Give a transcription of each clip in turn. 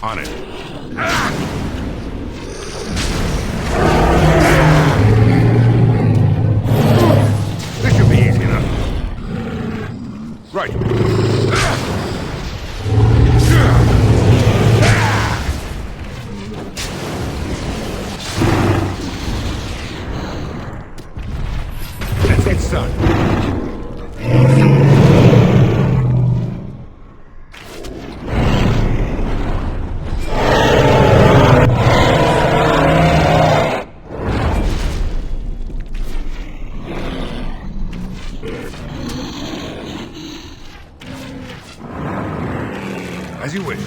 On it. This should be easy enough. Right. That's it, son. As you wish.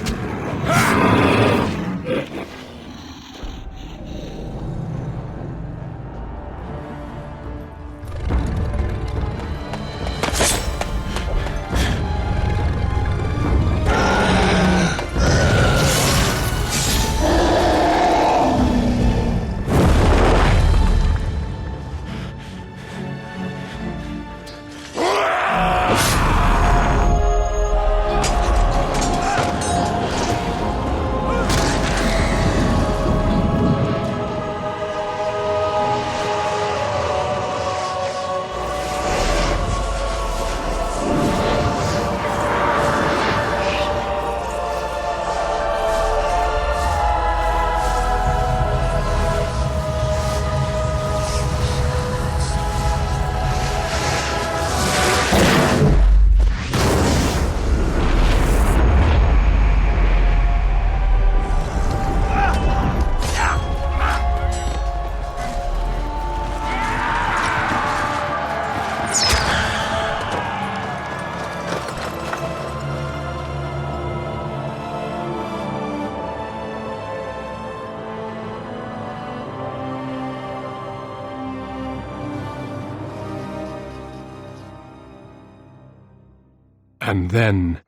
And then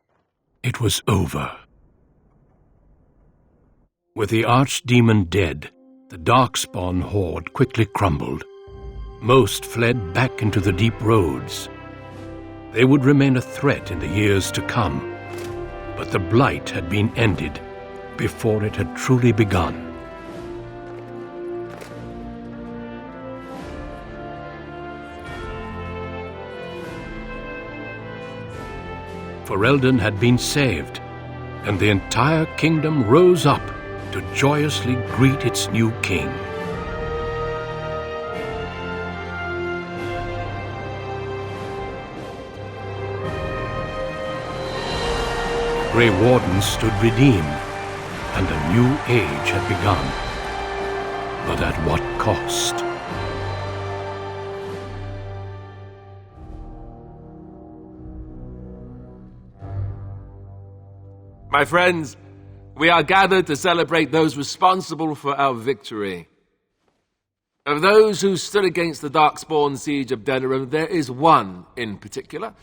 it was over. With the archdemon dead, the Darkspawn horde quickly crumbled. Most fled back into the deep roads. They would remain a threat in the years to come, but the Blight had been ended before it had truly begun. Ferelden had been saved, and the entire kingdom rose up to joyously greet its new king. The Grey Wardens stood redeemed, and a new age had begun. But at what cost? My friends, we are gathered to celebrate those responsible for our victory. Of those who stood against the Darkspawn siege of Denerim, there is one in particular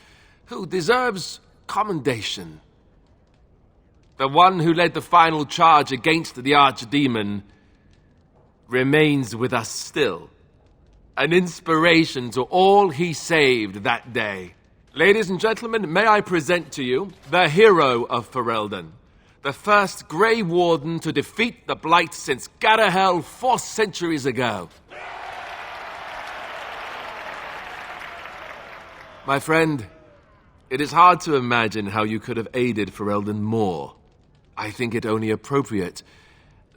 who deserves commendation. The one who led the final charge against the Archdemon remains with us still, an inspiration to all he saved that day. Ladies and gentlemen, may I present to you the hero of Ferelden, the first Grey Warden to defeat the Blight since Garahel 4 centuries ago. My friend, it is hard to imagine how you could have aided Ferelden more. I think it only appropriate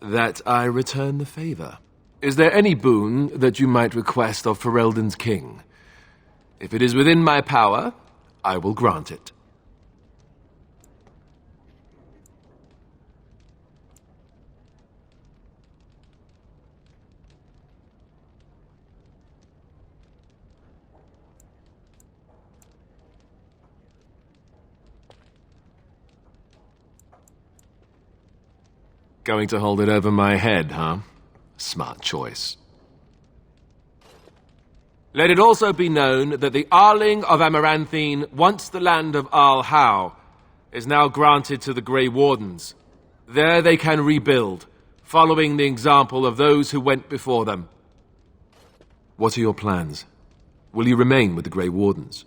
that I return the favor. Is there any boon that you might request of Ferelden's king? If it is within my power, I will grant it. Going to hold it over my head, huh? Smart choice. Let it also be known that the Arling of Amaranthine, once the land of Arl-How, is now granted to the Grey Wardens. There they can rebuild, following the example of those who went before them. What are your plans? Will you remain with the Grey Wardens?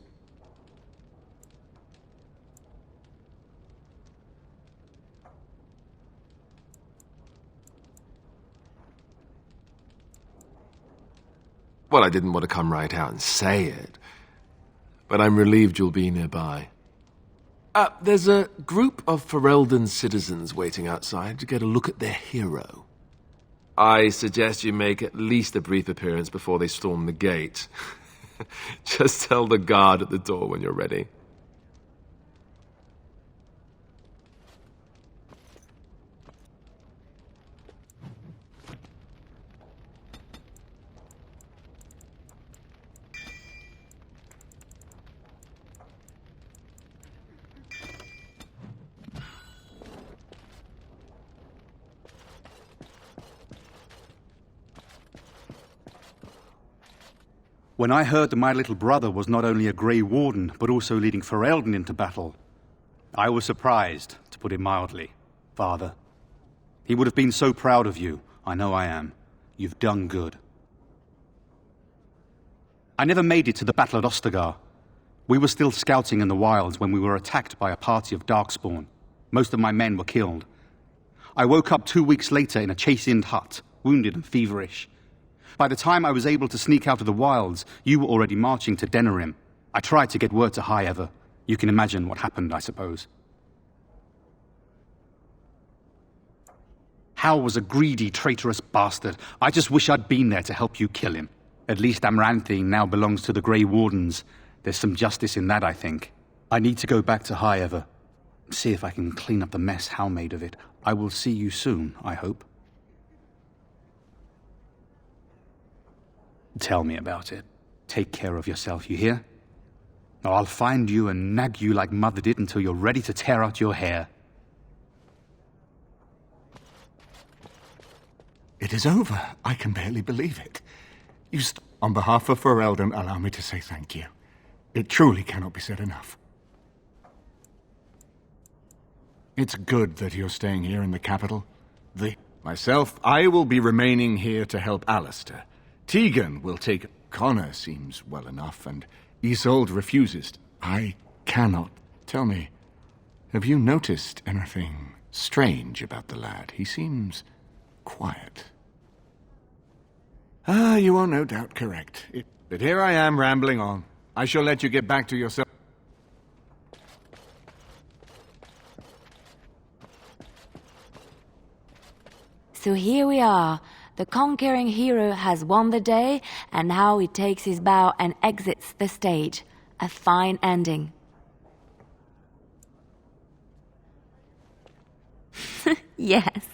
Well, I didn't want to come right out and say it, but I'm relieved you'll be nearby. There's a group of Ferelden citizens waiting outside to get a look at their hero. I suggest you make at least a brief appearance before they storm the gate. Just tell the guard at the door when you're ready. When I heard that my little brother was not only a Grey Warden, but also leading Ferelden into battle, I was surprised, to put it mildly, Father. He would have been so proud of you. I know I am. You've done good. I never made it to the battle at Ostagar. We were still scouting in the wilds when we were attacked by a party of Darkspawn. Most of my men were killed. I woke up 2 weeks later in a chastened hut, wounded and feverish. By the time I was able to sneak out of the wilds, you were already marching to Denerim. I tried to get word to High Ever. You can imagine what happened, I suppose. Hal was a greedy, traitorous bastard. I just wish I'd been there to help you kill him. At least Amaranthine now belongs to the Grey Wardens. There's some justice in that, I think. I need to go back to High Ever. See if I can clean up the mess Hal made of it. I will see you soon, I hope. Tell me about it. Take care of yourself, you hear? Or I'll find you and nag you like Mother did until you're ready to tear out your hair. It is over. I can barely believe it. On behalf of Ferelden, allow me to say thank you. It truly cannot be said enough. It's good that you're staying here in the capital. Myself, I will be remaining here to help Alistair. Tegan will take... Connor seems well enough, and Isolde refuses. I cannot. Tell me, have you noticed anything strange about the lad? He seems quiet. You are no doubt correct. But here I am rambling on. I shall let you get back to yourself. So here we are. The conquering hero has won the day, and now he takes his bow and exits the stage. A fine ending. Yes.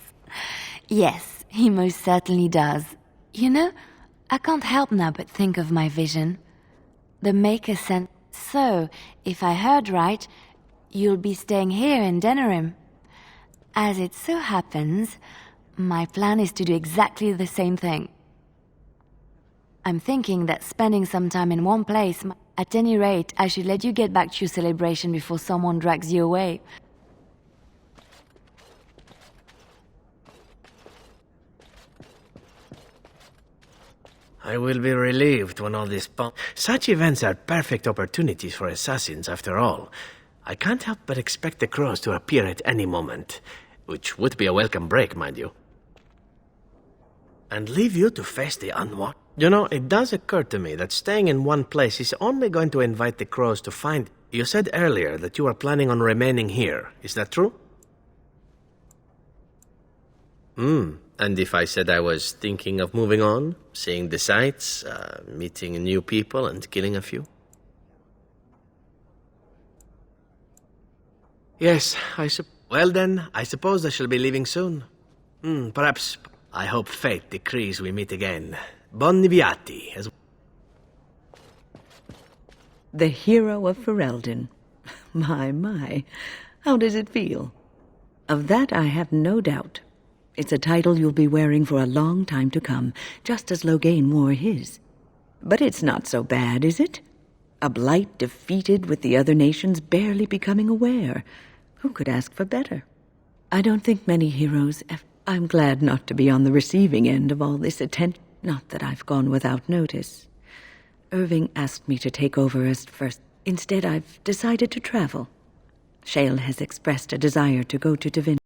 Yes, he most certainly does. You know, I can't help now but think of my vision. The Maker sent... So, if I heard right, you'll be staying here in Denerim. As it so happens... my plan is to do exactly the same thing. I'm thinking that spending some time in one place, at any rate, I should let you get back to your celebration before someone drags you away. I will be relieved when all this Such events are perfect opportunities for assassins, after all. I can't help but expect the crows to appear at any moment, which would be a welcome break, mind you. And leave you to face the unwanted. You know, it does occur to me that staying in one place is only going to invite the crows to find... You said earlier that you are planning on remaining here. Is that true? And if I said I was thinking of moving on, seeing the sights, meeting new people and killing a few? Yes, well then, I suppose I shall be leaving soon. Perhaps... I hope fate decrees we meet again. Buon viaggi. The hero of Ferelden. My. How does it feel? Of that I have no doubt. It's a title you'll be wearing for a long time to come, just as Loghain wore his. But it's not so bad, is it? A blight defeated with the other nations barely becoming aware. Who could ask for better? I don't think many heroes ever... I'm glad not to be on the receiving end of all this attention. Not that I've gone without notice. Irving asked me to take over as first. Instead, I've decided to travel. Shale has expressed a desire to go to Divin.